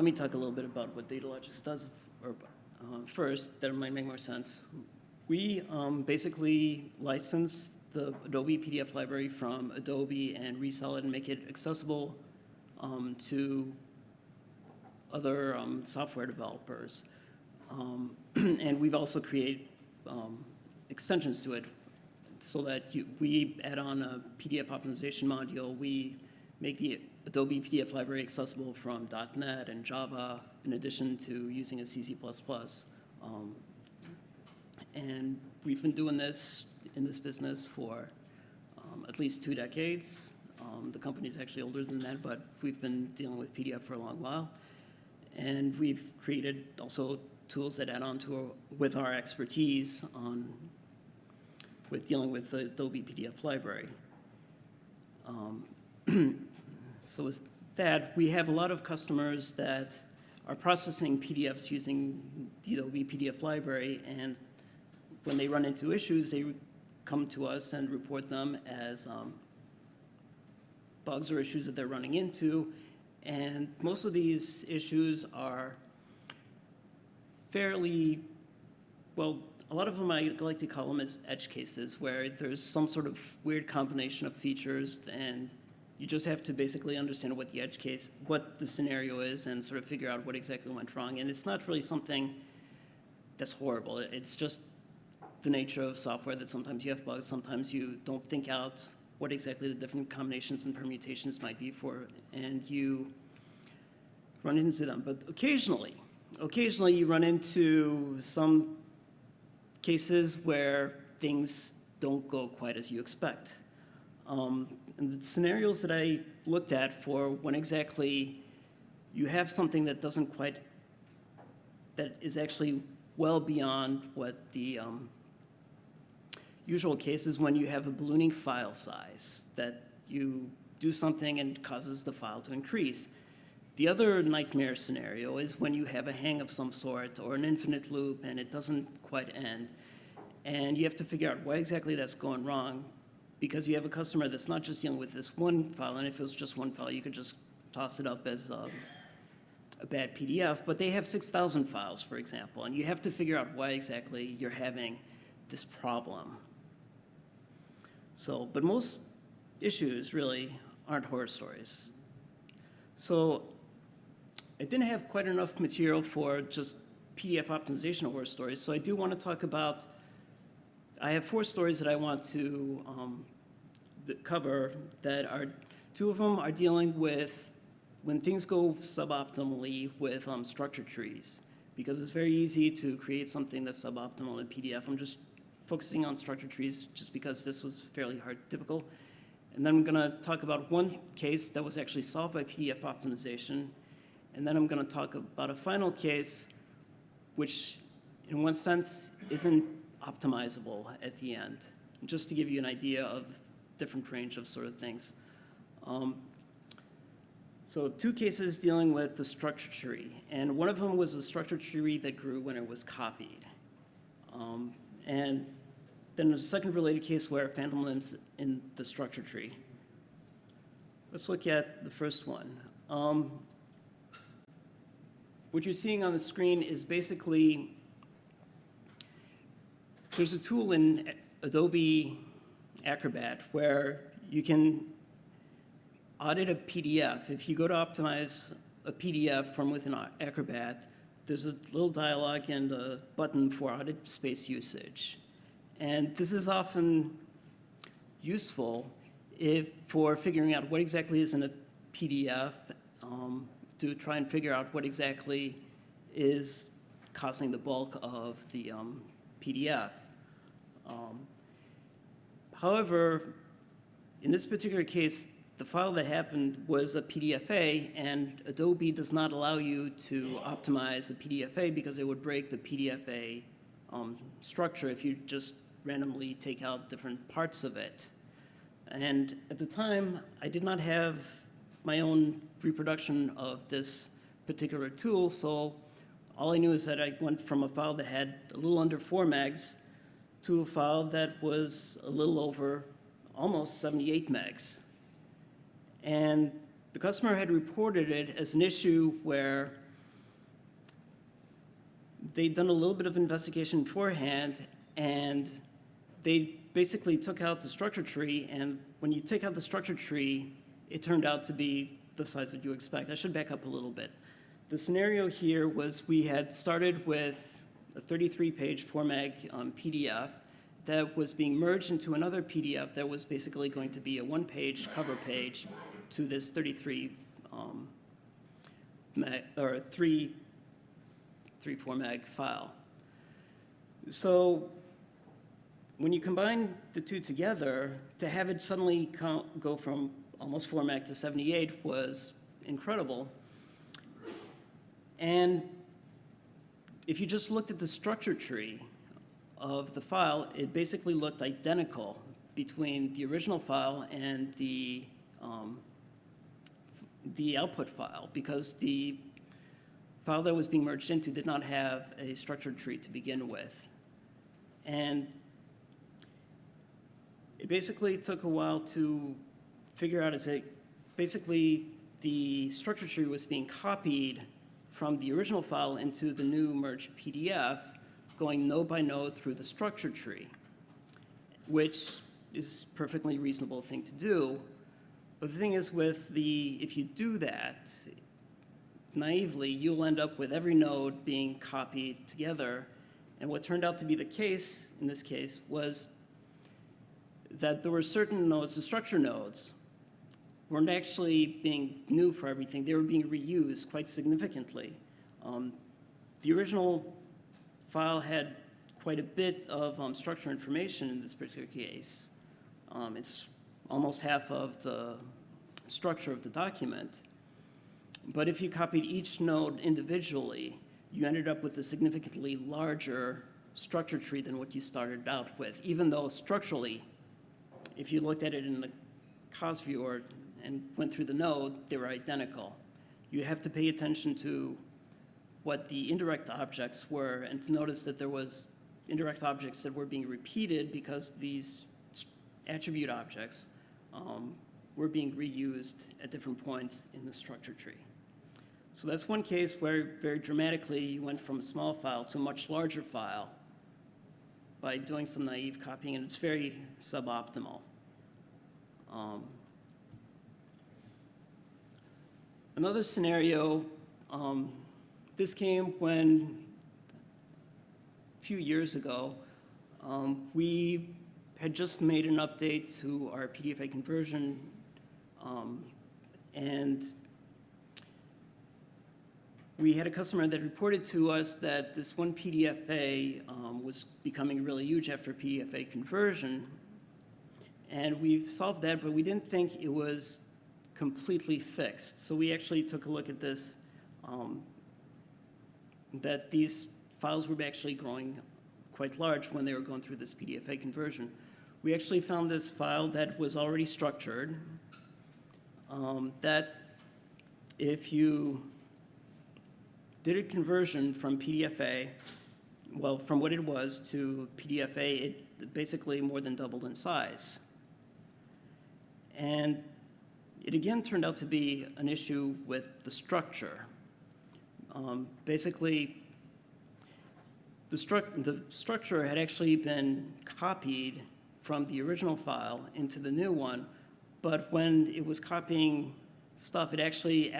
let me talk a little bit about what Datalogics does first. That might make more sense. We basically license the Adobe PDF library from Adobe and resell it and make it accessible to other software developers. And we've also created extensions to it so that we add on a PDF optimization module. We make the Adobe PDF library accessible from .NET and Java, in addition to using a C++. And we've been doing this in this business for at least 2 decades. The company's actually older than that, but we've been dealing with PDF for a long while. And we've created also tools that add on to with our expertise with dealing with the Adobe PDF library. So with that, we have a lot of customers that are processing PDFs using the Adobe PDF library, and when they run into issues, they come to us and report them as bugs or issues that they're running into. And most of these issues are fairly, well, a lot of them I like to call them as edge cases, where there's some sort of weird combination of features, and you just have to basically understand what the edge case, what the scenario is, and sort of figure out what exactly went wrong. And it's not really something that's horrible. It's just the nature of software that sometimes you have bugs, sometimes you don't think out what exactly the different combinations and permutations might be for, and you run into them. But occasionally you run into some cases where things don't go quite as you expect. And the scenarios that I looked at for when exactly you have something that doesn't quite, that is actually well beyond what the usual case is, when you have a ballooning file size, that you do something and causes the file to increase. The other nightmare scenario is when you have a hang of some sort or an infinite loop and it doesn't quite end. And you have to figure out why exactly that's going wrong, because you have a customer that's not just dealing with this one file, and if it was just one file, you could just toss it up as a bad PDF, but they have 6,000 files, for example, and you have to figure out why exactly you're having this problem. So, but most issues really aren't horror stories. So I didn't have quite enough material for just PDF optimization horror stories, so I do want to talk about, I have 4 stories that I want to cover that are, 2 of them are dealing with when things go suboptimally with StructureTrees, because it's very easy to create something that's suboptimal in PDF. I'm just focusing on StructureTrees just because this was fairly typical. And then I'm going to talk about one case that was actually solved by PDF optimization. And then I'm going to talk about a final case which, in one sense, isn't optimizable at the end, just to give you an idea of different range of sort of things. So 2 cases dealing with the structure tree, and one of them was a structure tree that grew when it was copied. And then there's a second related case where phantom limbs in the structure tree. Let's look at the first one. What you're seeing on the screen is basically, there's a tool in Adobe Acrobat where you can audit a PDF. If you go to optimize a PDF from within Acrobat, there's a little dialog and a button for audit space usage. And this is often useful for figuring out what exactly is in a PDF, to try and figure out what exactly is causing the bulk of the PDF. However, in this particular case, the file that happened was a PDFA, and Adobe does not allow you to optimize a PDFA because it would break the PDFA structure if you just randomly take out different parts of it. And at the time, I did not have my own reproduction of this particular tool, so all I knew is that I went from a file that had a little under 4 megs to a file that was a little over almost 78 megs. And the customer had reported it as an issue where they'd done a little bit of investigation beforehand, and they basically took out the structure tree, and when you take out the structure tree, it turned out to be the size that you expect. I should back up a little bit. The scenario here was we had started with a 33-page Formag PDF that was being merged into another PDF that was basically going to be a one-page cover page to this 33 3 Formag file. So when you combine the two together, to have it suddenly go from almost 4 meg to 78 was incredible. And if you just looked at the structure tree of the file, it basically looked identical between the original file and the output file, because the file that was being merged into did not have a structured tree to begin with. And it basically took a while to figure out, basically the structure tree was being copied from the original file into the new merged PDF, going node by node through the structure tree, which is a perfectly reasonable thing to do. But the thing is, if you do that naively, you'll end up with every node being copied together. And what turned out to be the case in this case was that there were certain nodes, the structure nodes, weren't actually being new for everything. They were being reused quite significantly. The original file had quite a bit of structure information in this particular case. It's almost half of the structure of the document. But if you copied each node individually, you ended up with a significantly larger structure tree than what you started out with, even though structurally, if you looked at it in the COS viewer and went through the node, they were identical. You have to pay attention to what the indirect objects were, and to notice that there was indirect objects that were being repeated because these attribute objects were being reused at different points in the structure tree. So that's one case where very dramatically you went from a small file to a much larger file by doing some naive copying, and it's very suboptimal. Another scenario, this came when, a few years ago, we had just made an update to our PDFA conversion, and we had a customer that reported to us that this one PDFA was becoming really huge after PDFA conversion. And we've solved that, but we didn't think it was completely fixed. So we actually took a look at this, that these files were actually growing quite large when they were going through this PDFA conversion. We actually found this file that was already structured, that if you did a conversion from PDFA, well, from what it was to PDFA, it basically more than doubled in size. And it again turned out to be an issue with the structure. Basically, the structure had actually been copied from the original file into the new one, but when it was copying stuff, it actually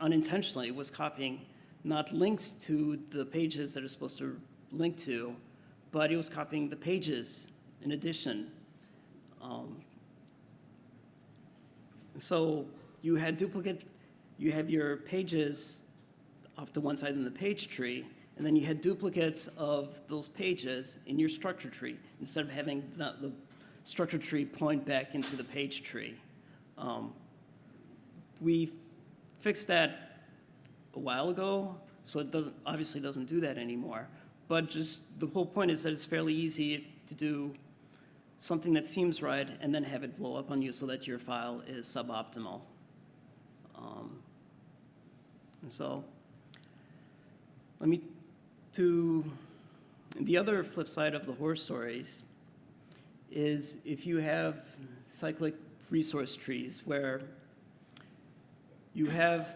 unintentionally was copying not links to the pages that it's supposed to link to, but it was copying the pages in addition. So you had you have your pages off to one side in the page tree, and then you had duplicates of those pages in your structure tree instead of having the structure tree point back into the page tree. We fixed that a while ago, so it obviously doesn't do that anymore. But just the whole point is that it's fairly easy to do something that seems right and then have it blow up on you so that your file is suboptimal. And so the other flip side of the horror stories is if you have cyclic resource trees where you have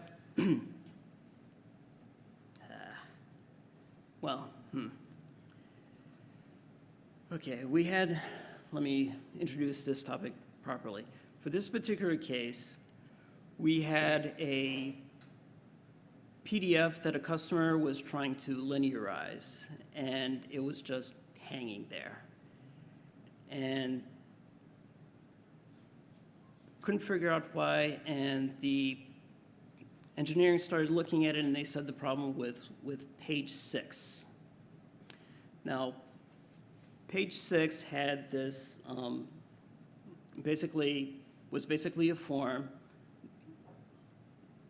well, Okay, let me introduce this topic properly. For this particular case, we had a PDF that a customer was trying to linearize, and it was just hanging there. And couldn't figure out why, and the engineering started looking at it, and they said the problem with page 6. Now, page 6 had this, was basically a form.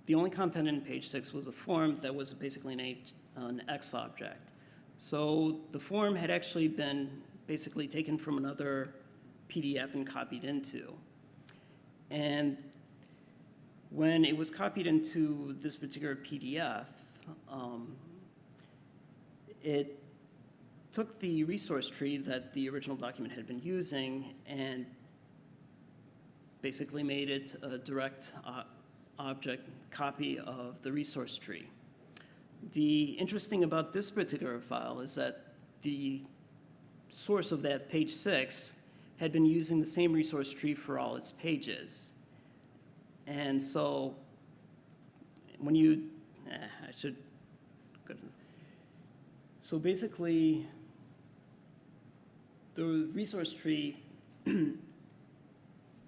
The only content in page 6 was a form that was basically an X object. So the form had actually been basically taken from another PDF and copied into. And when it was copied into this particular PDF, it took the resource tree that the original document had been using and basically made it a direct object copy of the resource tree. The interesting about this particular file is that the source of that page 6 had been using the same resource tree for all its pages. And so when you, I should go to, so basically the resource tree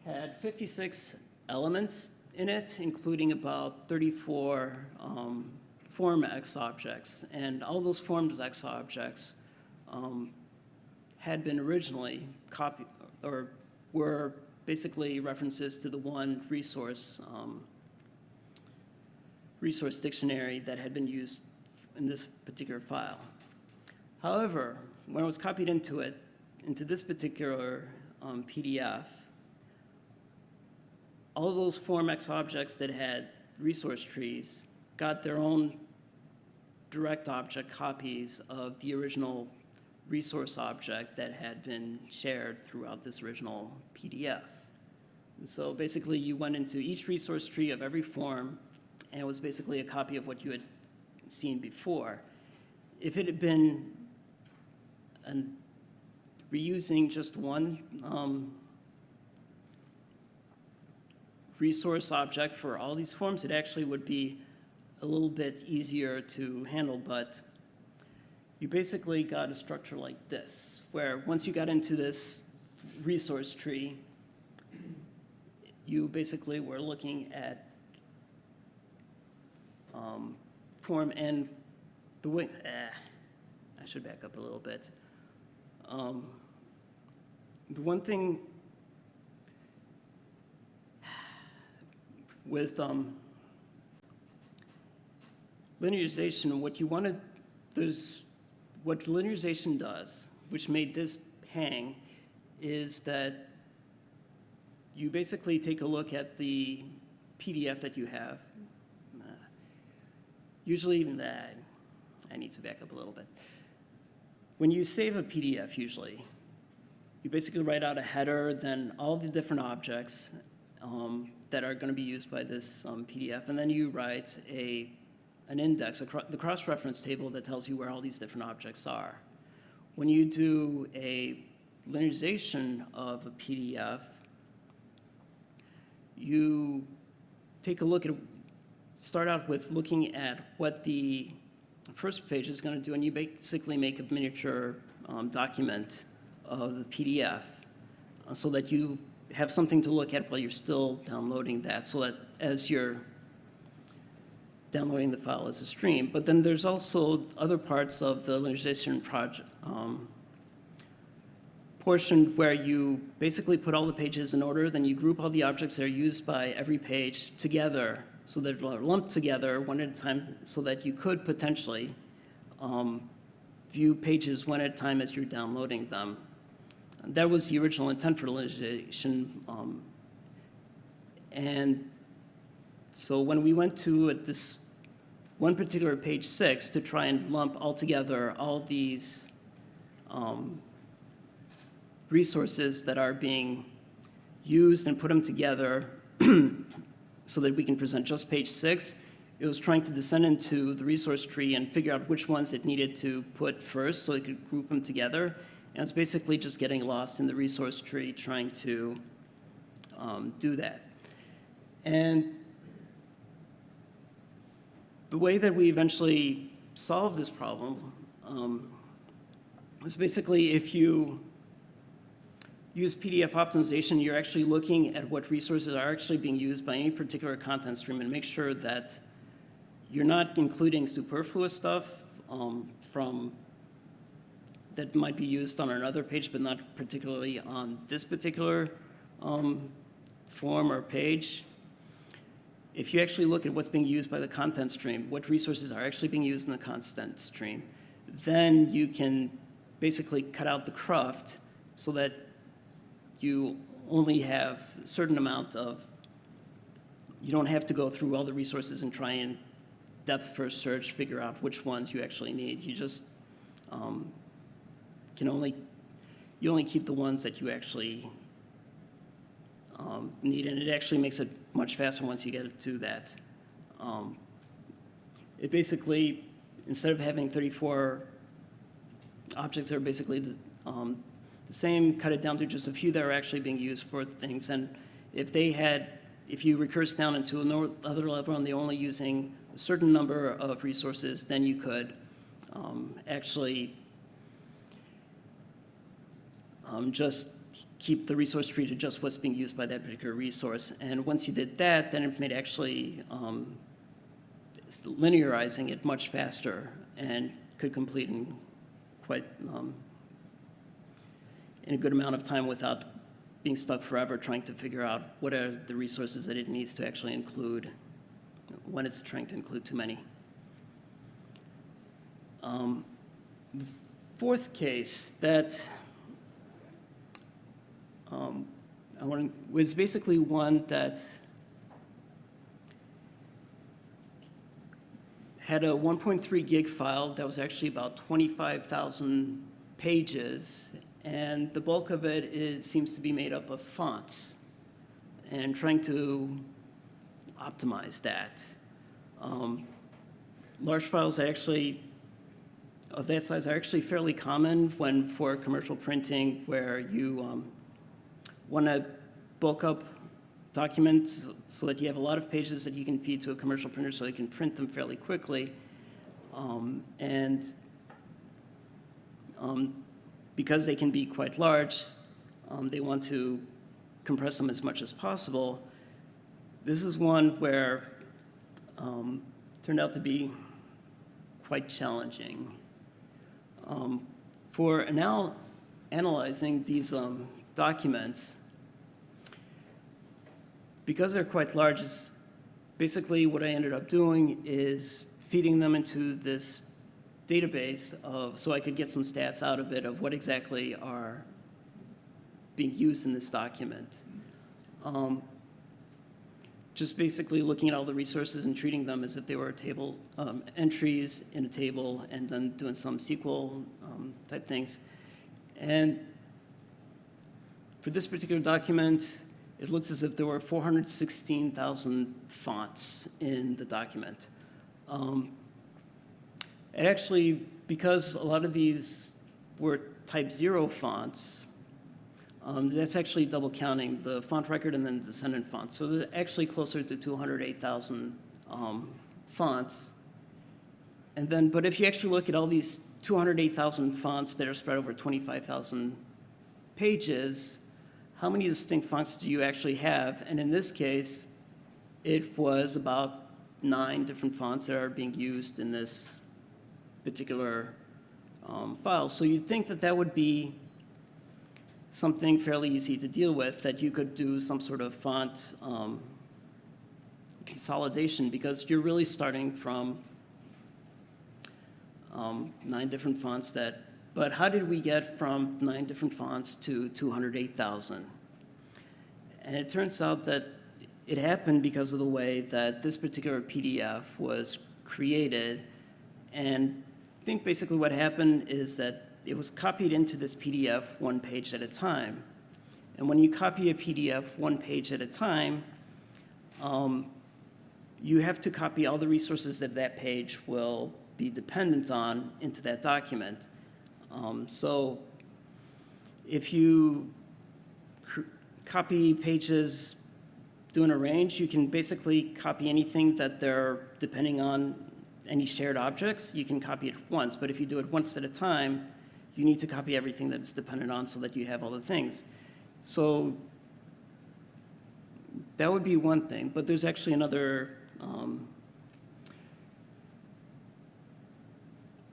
had 56 elements in it, including about 34 form X objects. And all those formed X objects had been originally copied, or were basically references to the one resource dictionary that had been used in this particular file. However, when it was copied into this particular PDF, all of those form X objects that had resource trees got their own direct object copies of the original resource object that had been shared throughout this original PDF. And so basically you went into each resource tree of every form, and it was basically a copy of what you had seen before. If it had been reusing just one resource object for all these forms, it actually would be a little bit easier to handle, but you basically got a structure like this, where once you got into this resource tree, you basically were looking at form, and the way, I should back up a little bit. The one thing with linearization, what linearization does, which made this hang, is that you basically take a look at the PDF that you have. Usually even that, I need to back up a little bit. When you save a PDF, usually, you basically write out a header, then all the different objects that are going to be used by this PDF, and then you write an index, the cross-reference table that tells you where all these different objects are. When you do a linearization of a PDF, you take a look at, start out with looking at what the first page is going to do, and you basically make a miniature document of the PDF so that you have something to look at while you're still downloading that, so that as you're downloading the file as a stream. But then there's also other parts of the linearization project portion where you basically put all the pages in order, then you group all the objects that are used by every page together so that they're lumped together one at a time, so that you could potentially view pages one at a time as you're downloading them. That was the original intent for linearization. And so when we went to this one particular page 6 to try and lump all together all these resources that are being used and put them together so that we can present just page 6, it was trying to descend into the resource tree and figure out which ones it needed to put first so it could group them together. And it's basically just getting lost in the resource tree trying to do that. And the way that we eventually solved this problem was basically if you use PDF optimization, you're actually looking at what resources are actually being used by any particular content stream and make sure that you're not including superfluous stuff that might be used on another page, but not particularly on this particular form or page. If you actually look at what's being used by the content stream, what resources are actually being used in the content stream, then you can basically cut out the cruft so that you only have a certain amount of, you don't have to go through all the resources and try and depth first search, figure out which ones you actually need. You just you only keep the ones that you actually need, and it actually makes it much faster once you get to that. It basically, instead of having 34 objects that are basically the same, cut it down to just a few that are actually being used for things. And if you recurse down into another level and they're only using a certain number of resources, then you could actually just keep the resource tree to just what's being used by that particular resource. And once you did that, then it made actually linearizing it much faster and could complete in quite in a good amount of time without being stuck forever trying to figure out what are the resources that it needs to actually include when it's trying to include too many. The fourth case that was basically one that had a 1.3 gig file that was actually about 25,000 pages, and the bulk of it seems to be made up of fonts, and trying to optimize that. Large files of that size are actually fairly common for commercial printing, where you want to bulk up documents so that you have a lot of pages that you can feed to a commercial printer so they can print them fairly quickly. Because they can be quite large, they want to compress them as much as possible. This is one where turned out to be quite challenging. For analyzing these documents, because they're quite large, it's basically what I ended up doing is feeding them into this database so I could get some stats out of it of what exactly are being used in this document. Just basically looking at all the resources and treating them as if they were table entries in a table, and then doing some SQL type things. And for this particular document, it looks as if there were 416,000 fonts in the document. And actually, because a lot of these were type 0 fonts, that's actually double counting the font record and then the descendant font. So they're actually closer to 208,000 fonts. And then, but if you actually look at all these 208,000 fonts that are spread over 25,000 pages, how many distinct fonts do you actually have? And in this case, it was about 9 different fonts that are being used in this particular file. So you'd think that that would be something fairly easy to deal with, that you could do some sort of font consolidation, because you're really starting from 9 different fonts but how did we get from 9 different fonts to 208,000? And it turns out that it happened because of the way that this particular PDF was created. And I think basically what happened is that it was copied into this PDF one page at a time. And when you copy a PDF one page at a time, you have to copy all the resources that that page will be dependent on into that document. So if you copy pages doing a range, you can basically copy anything that they're depending on any shared objects. You can copy it once, but if you do it once at a time, you need to copy everything that it's dependent on so that you have all the things. So that would be one thing, but there's actually another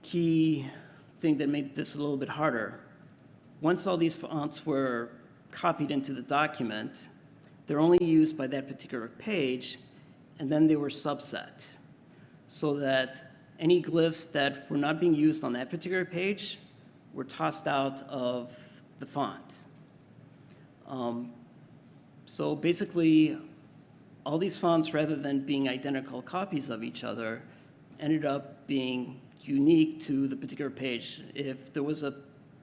key thing that made this a little bit harder. Once all these fonts were copied into the document, they're only used by that particular page, and then they were subset, so that any glyphs that were not being used on that particular page were tossed out of the font. So basically, all these fonts, rather than being identical copies of each other, ended up being unique to the particular page. If there was a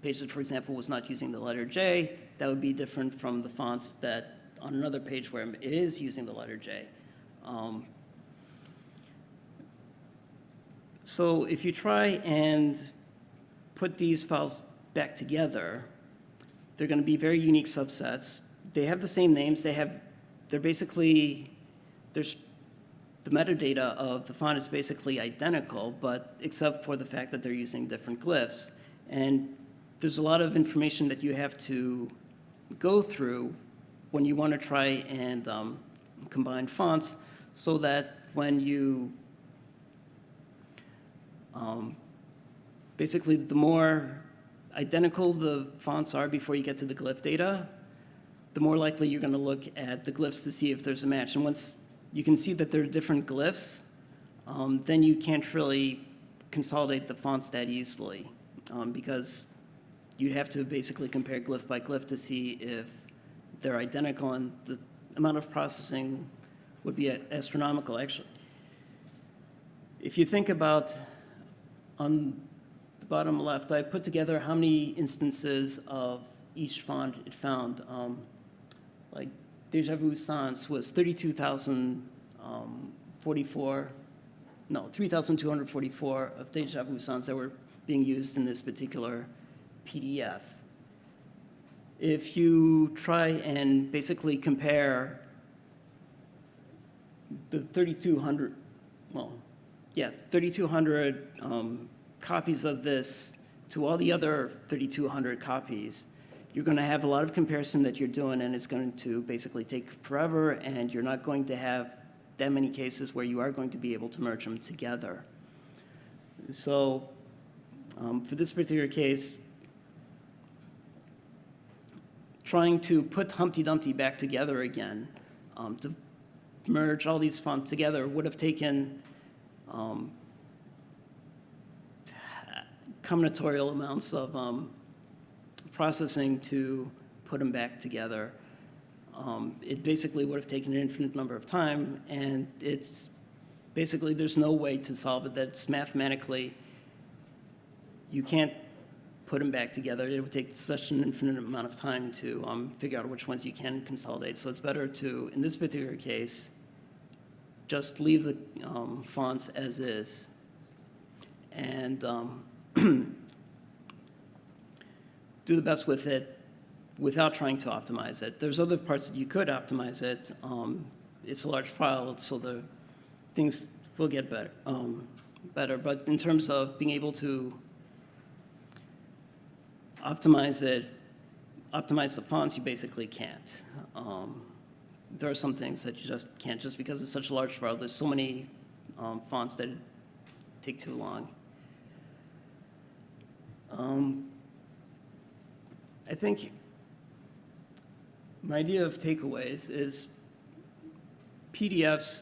page that, for example, was not using the letter J, that would be different from the fonts that on another page where it is using the letter J. So if you try and put these files back together, they're going to be very unique subsets. They have the same names. They're basically, the metadata of the font is basically identical, but except for the fact that they're using different glyphs. And there's a lot of information that you have to go through when you want to try and combine fonts, so that when you, basically the more identical the fonts are before you get to the glyph data, the more likely you're going to look at the glyphs to see if there's a match. And once you can see that there are different glyphs, then you can't really consolidate the fonts that easily, because you'd have to basically compare glyph by glyph to see if they're identical, and the amount of processing would be astronomical, actually. If you think about, on the bottom left, I put together how many instances of each font it found. Like Deja Vu Sans was 3,244 of Deja Vu Sans that were being used in this particular PDF. If you try and basically compare the 3,200 copies of this to all the other 3,200 copies, you're going to have a lot of comparison that you're doing, and it's going to basically take forever, and you're not going to have that many cases where you are going to be able to merge them together. So for this particular case, trying to put Humpty Dumpty back together again, to merge all these fonts together would have taken combinatorial amounts of processing to put them back together. It basically would have taken an infinite number of time, and it's basically, there's no way to solve it. That's mathematically, you can't put them back together. It would take such an infinite amount of time to figure out which ones you can consolidate. So it's better to, in this particular case, just leave the fonts as is, and do the best with it without trying to optimize it. There's other parts that you could optimize it. It's a large file, so the things will get better. But in terms of being able to optimize it, optimize the fonts, you basically can't. There are some things that you just can't, just because it's such a large file. There's so many fonts that take too long. I think my idea of takeaways is PDFs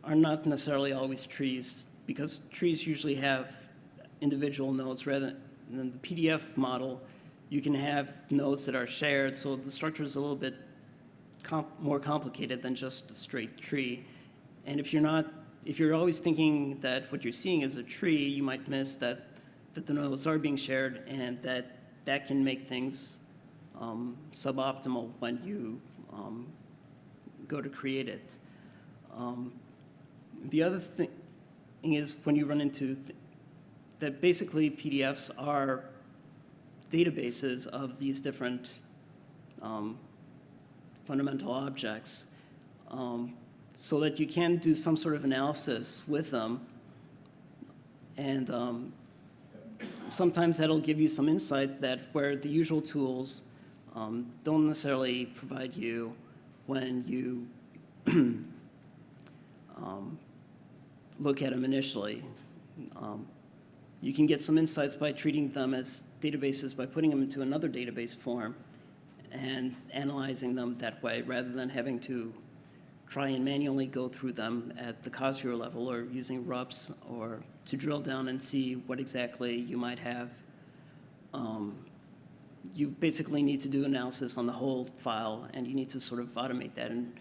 are not necessarily always trees, because trees usually have individual nodes rather than the PDF model. You can have nodes that are shared, so the structure is a little bit more complicated than just a straight tree. And if you're always thinking that what you're seeing is a tree, you might miss that the nodes are being shared, and that can make things suboptimal when you go to create it. The other thing is when you run into that basically PDFs are databases of these different fundamental objects, so that you can do some sort of analysis with them. And sometimes that'll give you some insight that where the usual tools don't necessarily provide you when you look at them initially. You can get some insights by treating them as databases by putting them into another database form and analyzing them that way rather than having to try and manually go through them at the Cosure level or using RUPS or to drill down and see what exactly you might have. You basically need to do analysis on the whole file, and you need to sort of automate that, and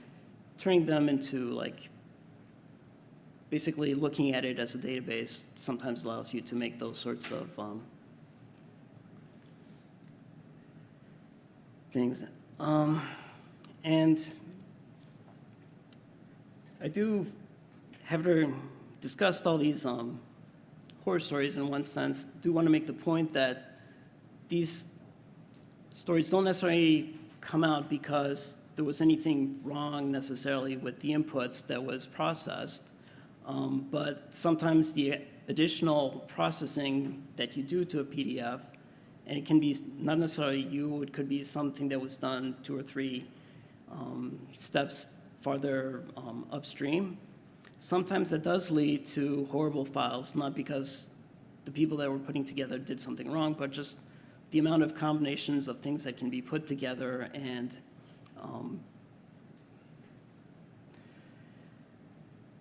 turning them into like basically looking at it as a database sometimes allows you to make those sorts of things. And I do, having discussed all these horror stories in one sense, do want to make the point that these stories don't necessarily come out because there was anything wrong necessarily with the inputs that was processed, but sometimes the additional processing that you do to a PDF, and it can be not necessarily you, it could be something that was done 2 or 3 steps farther upstream. Sometimes that does lead to horrible files, not because the people that were putting together did something wrong, but just the amount of combinations of things that can be put together, and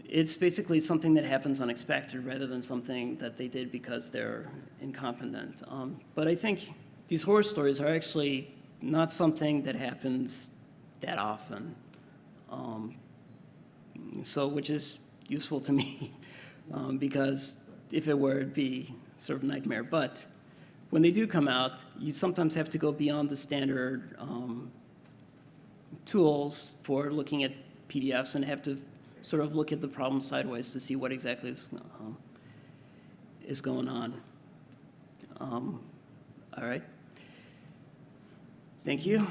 it's basically something that happens unexpected rather than something that they did because they're incompetent. But I think these horror stories are actually not something that happens that often, so which is useful to me because if it were, it'd be sort of a nightmare. But when they do come out, you sometimes have to go beyond the standard tools for looking at PDFs and have to sort of look at the problem sideways to see what exactly is going on. All right. Thank you.